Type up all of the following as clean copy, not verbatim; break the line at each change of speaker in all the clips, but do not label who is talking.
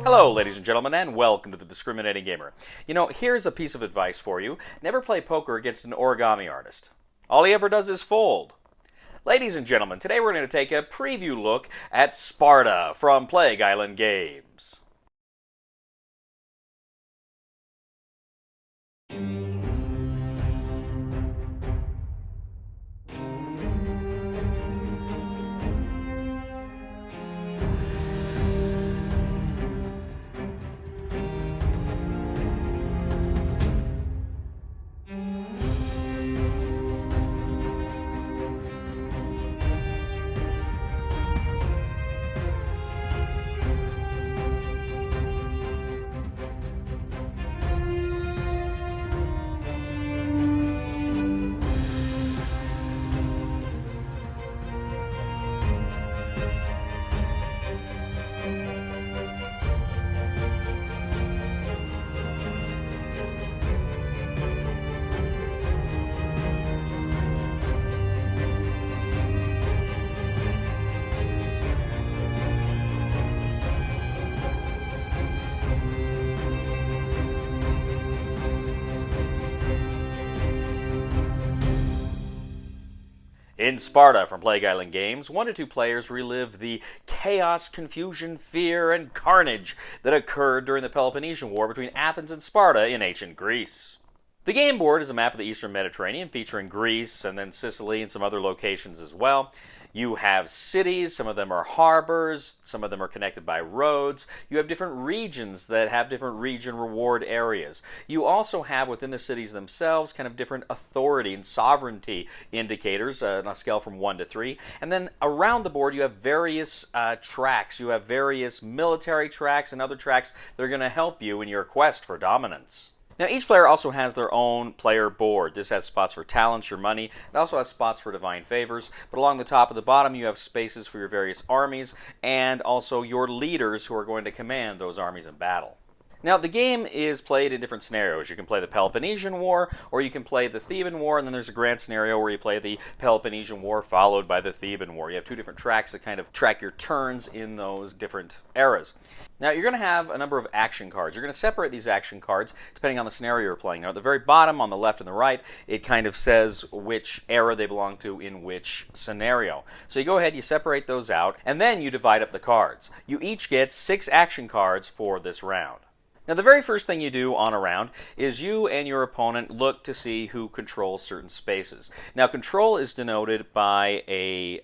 Hello, ladies and gentlemen, and welcome to the Discriminating Gamer. You know, here's a piece of advice for you. Never play poker against an origami artist. All he ever does is fold. Ladies and gentlemen, today we're going to take a preview look at Sparta from Plague Island Games. In Sparta from Plague Island Games, 1 to 2 players relive the chaos, confusion, fear, and carnage that occurred during the Peloponnesian War between Athens and Sparta in ancient Greece. The game board is a map of the Eastern Mediterranean featuring Greece and then Sicily and some other locations as well. You have cities, some of them are harbors, some of them are connected by roads. You have different regions that have different region reward areas. You also have within the cities themselves kind of different authority and sovereignty indicators on a scale from 1 to 3. And then around the board you have various tracks. You have various military tracks and other tracks that are going to help you in your quest for dominance. Now, each player also has their own player board. This has spots for talents, your money. It also has spots for divine favors. But along the top and the bottom, you have spaces for your various armies and also your leaders who are going to command those armies in battle. Now, the game is played in different scenarios. You can play the Peloponnesian War, or you can play the Theban War, and then there's a grand scenario where you play the Peloponnesian War followed by the Theban War. You have 2 different tracks that kind of track your turns in those different eras. Now, you're going to have a number of action cards. You're going to separate these action cards depending on the scenario you're playing. Now, at the very bottom, on the left and the right, it kind of says which era they belong to in which scenario. So you go ahead, you separate those out, and then you divide up the cards. You each get 6 action cards for this round. Now, the very first thing you do on a round is you and your opponent look to see who controls certain spaces. Now, control is denoted by a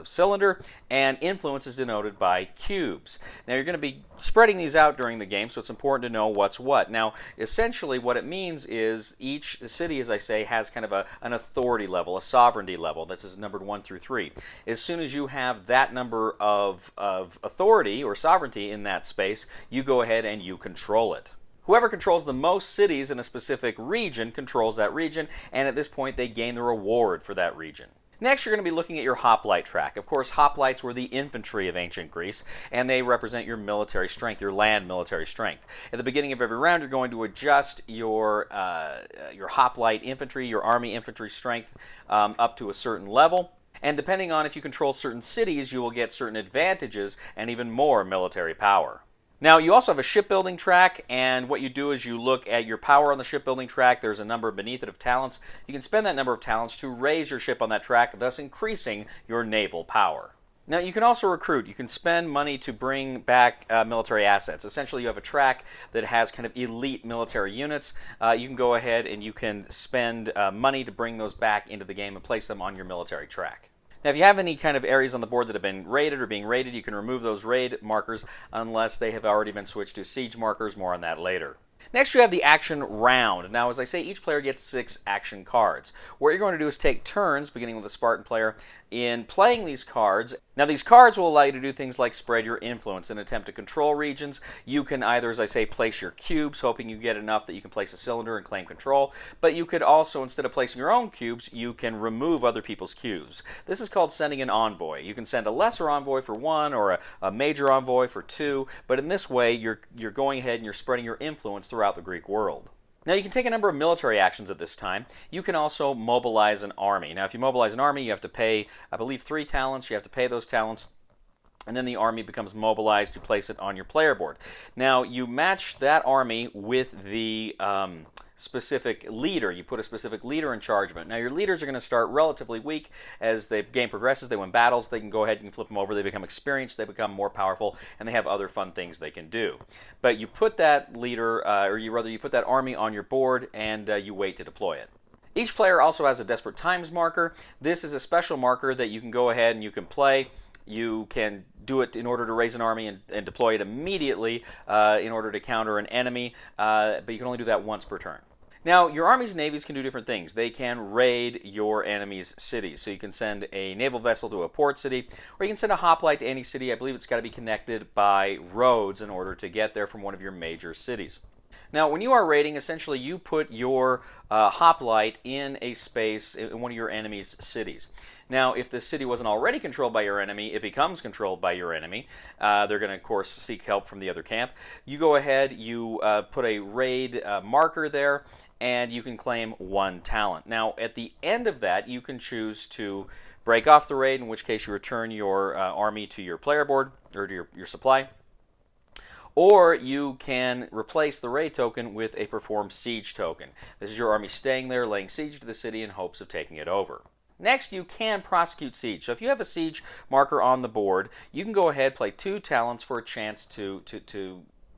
cylinder, and influence is denoted by cubes. Now, you're going to be spreading these out during the game, so it's important to know what's what. Now, essentially what it means is each city, as I say, has kind of an authority level, a sovereignty level. This is numbered 1 through 3. As soon as you have that number of authority or sovereignty in that space, you go ahead and you control it. Whoever controls the most cities in a specific region controls that region, and at this point they gain the reward for that region. Next, you're going to be looking at your hoplite track. Of course, hoplites were the infantry of ancient Greece, and they represent your military strength, your land military strength. At the beginning of every round, you're going to adjust your hoplite infantry, your army infantry strength up to a certain level. And depending on if you control certain cities, you will get certain advantages and even more military power. Now, you also have a shipbuilding track, and what you do is you look at your power on the shipbuilding track. There's a number beneath it of talents. You can spend that number of talents to raise your ship on that track, thus increasing your naval power. Now, you can also recruit. You can spend money to bring back military assets. Essentially, you have a track that has kind of elite military units. You can go ahead and you can spend money to bring those back into the game and place them on your military track. Now, if you have any kind of areas on the board that have been raided or being raided, you can remove those raid markers unless they have already been switched to siege markers. More on that later. Next, you have the action round. Now, as I say, each player gets 6 action cards. What you're going to do is take turns, beginning with the Spartan player, in playing these cards. Now, these cards will allow you to do things like spread your influence and attempt to control regions. You can either, as I say, place your cubes, hoping you get enough that you can place a cylinder and claim control. But you could also, instead of placing your own cubes, you can remove other people's cubes. This is called sending an envoy. You can send a lesser envoy for 1 or a major envoy for 2. But in this way, you're going ahead and you're spreading your influence throughout the Greek world. Now, you can take a number of military actions at this time. You can also mobilize an army. Now, if you mobilize an army, you have to pay, I believe, 3 talents. You have to pay those talents. and then the army becomes mobilized. You place it on your player board. Now, you match that army with the specific leader. You put a specific leader in charge of it. Now, your leaders are going to start relatively weak. As the game progresses, they win battles, they can go ahead and flip them over, they become experienced, they become more powerful, and they have other fun things they can do. But you put that leader, you put that army on your board, and you wait to deploy it. Each player also has a Desperate Times marker. This is a special marker that you can go ahead and you can play. You can do it in order to raise an army and deploy it immediately in order to counter an enemy, but you can only do that once per turn. Now, your armies and navies can do different things. They can raid your enemy's cities. So you can send a naval vessel to a port city, or you can send a hoplite to any city. I believe it's got to be connected by roads in order to get there from one of your major cities. Now, when you are raiding, essentially you put your hoplite in a space in one of your enemy's cities. Now, if the city wasn't already controlled by your enemy, it becomes controlled by your enemy. They're going to, of course, seek help from the other camp. You go ahead, you put a raid marker there, and you can claim 1 talent. Now, at the end of that, you can choose to break off the raid, in which case you return your army to your player board, or to your supply. Or you can replace the raid token with a Perform Siege token. This is your army staying there, laying siege to the city in hopes of taking it over. Next, you can prosecute siege. So if you have a siege marker on the board, you can go ahead, play 2 talents for a chance to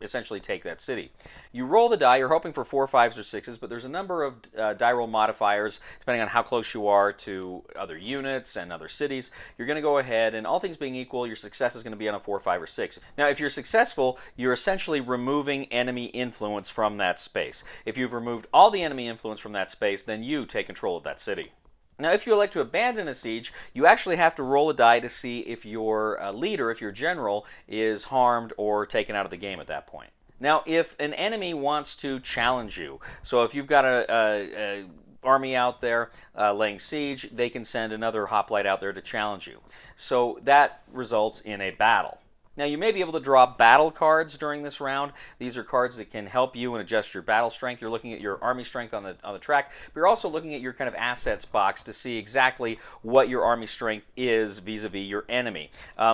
essentially take that city. You roll the die. You're hoping for 4, 5s, or 6s, but there's a number of die roll modifiers depending on how close you are to other units and other cities. You're going to go ahead, and all things being equal, your success is going to be on a 4, 5, or 6. Now, if you're successful, you're essentially removing enemy influence from that space. If you've removed all the enemy influence from that space, then you take control of that city. Now, if you elect to abandon a siege, you actually have to roll a die to see if your leader, if your general, is harmed or taken out of the game at that point. Now, if an enemy wants to challenge you, so if you've got a army out there laying siege, they can send another hoplite out there to challenge you. So that results in a battle. Now, you may be able to draw battle cards during this round. These are cards that can help you and adjust your battle strength. You're looking at your army strength on the track, but you're also looking at your kind of assets box to see exactly what your army strength is vis-a-vis your enemy.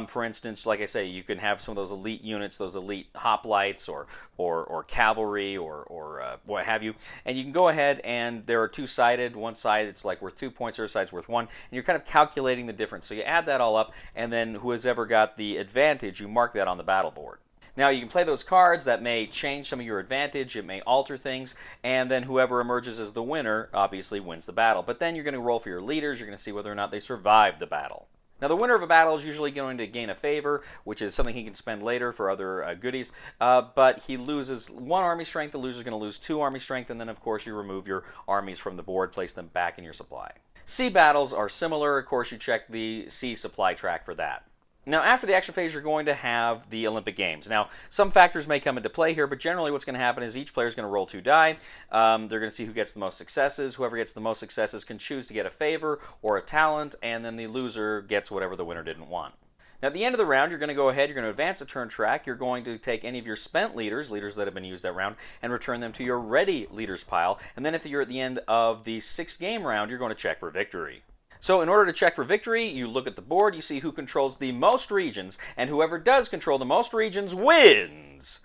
For instance, like I say, you can have some of those elite units, those elite hoplites or cavalry or what have you, and you can go ahead and there are 2-sided. One side it's like worth 2 points, the other side's worth 1, and you're kind of calculating the difference. So you add that all up, and then whoever's ever got the advantage, you mark that on the battle board. Now, you can play those cards. That may change some of your advantage. It may alter things. And then whoever emerges as the winner obviously wins the battle. But then you're going to roll for your leaders. You're going to see whether or not they survived the battle. Now, the winner of a battle is usually going to gain a favor, which is something he can spend later for other goodies. But he loses 1 army strength. The loser's going to lose 2 army strength. And then, of course, you remove your armies from the board, place them back in your supply. Sea battles are similar. Of course, you check the sea supply track for that. Now, after the action phase, you're going to have the Olympic Games. Now, some factors may come into play here, but generally what's going to happen is each player is going to roll 2 die. They're going to see who gets the most successes. Whoever gets the most successes can choose to get a favor or a talent, and then the loser gets whatever the winner didn't want. Now, at the end of the round, you're going to go ahead, you're going to advance the turn track, you're going to take any of your spent leaders that have been used that round, and return them to your ready leaders pile. And then if you're at the end of the 6th game round, you're going to check for victory. So in order to check for victory, you look at the board, you see who controls the most regions, and whoever does control the most regions wins.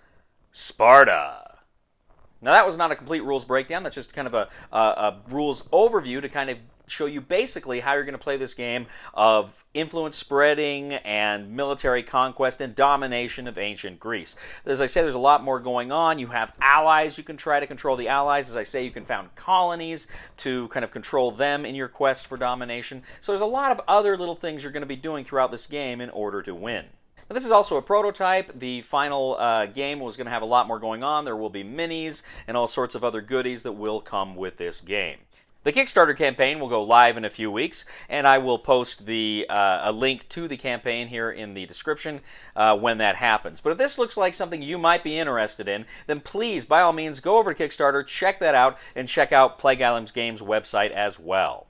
Sparta. Now, that was not a complete rules breakdown. That's just kind of a rules overview to kind of show you basically how you're going to play this game of influence spreading and military conquest and domination of ancient Greece. As I say, there's a lot more going on. You have allies. You can try to control the allies. As I say, you can found colonies to kind of control them in your quest for domination. So there's a lot of other little things you're going to be doing throughout this game in order to win. Now, this is also a prototype. The final game was going to have a lot more going on. There will be minis and all sorts of other goodies that will come with this game. The Kickstarter campaign will go live in a few weeks, and I will post a link to the campaign here in the description when that happens. But if this looks like something you might be interested in, then please, by all means, go over to Kickstarter, check that out, and check out Plague Island Games' website as well.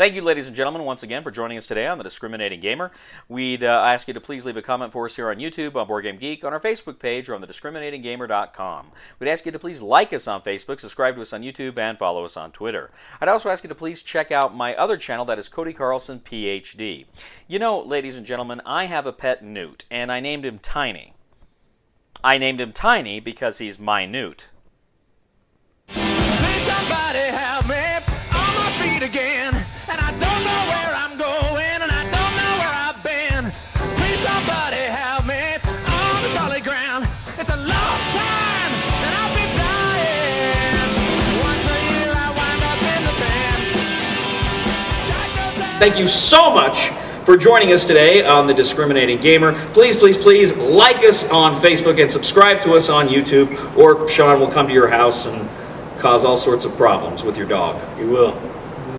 Thank you, ladies and gentlemen, once again for joining us today on The Discriminating Gamer. We'd ask you to please leave a comment for us here on YouTube, on Board Game Geek, on our Facebook page, or on thediscriminatinggamer.com. We'd ask you to please like us on Facebook, subscribe to us on YouTube, and follow us on Twitter. I'd also ask you to please check out my other channel, that is Cody Carlson, PhD. You know, ladies and gentlemen, I have a pet newt, and I named him Tiny. I named him Tiny because he's minute.
Please somebody help me on my feet again. And I don't know where I'm going, and I don't know where I've been. Please somebody help me on the solid ground. It's a long time, and I'll be dying. Once a year I wind up in the band.
Thank you so much for joining us today on The Discriminating Gamer. Please, please, please like us on Facebook and subscribe to us on YouTube, or Sean will come to your house and cause all sorts of problems with your dog.
You will.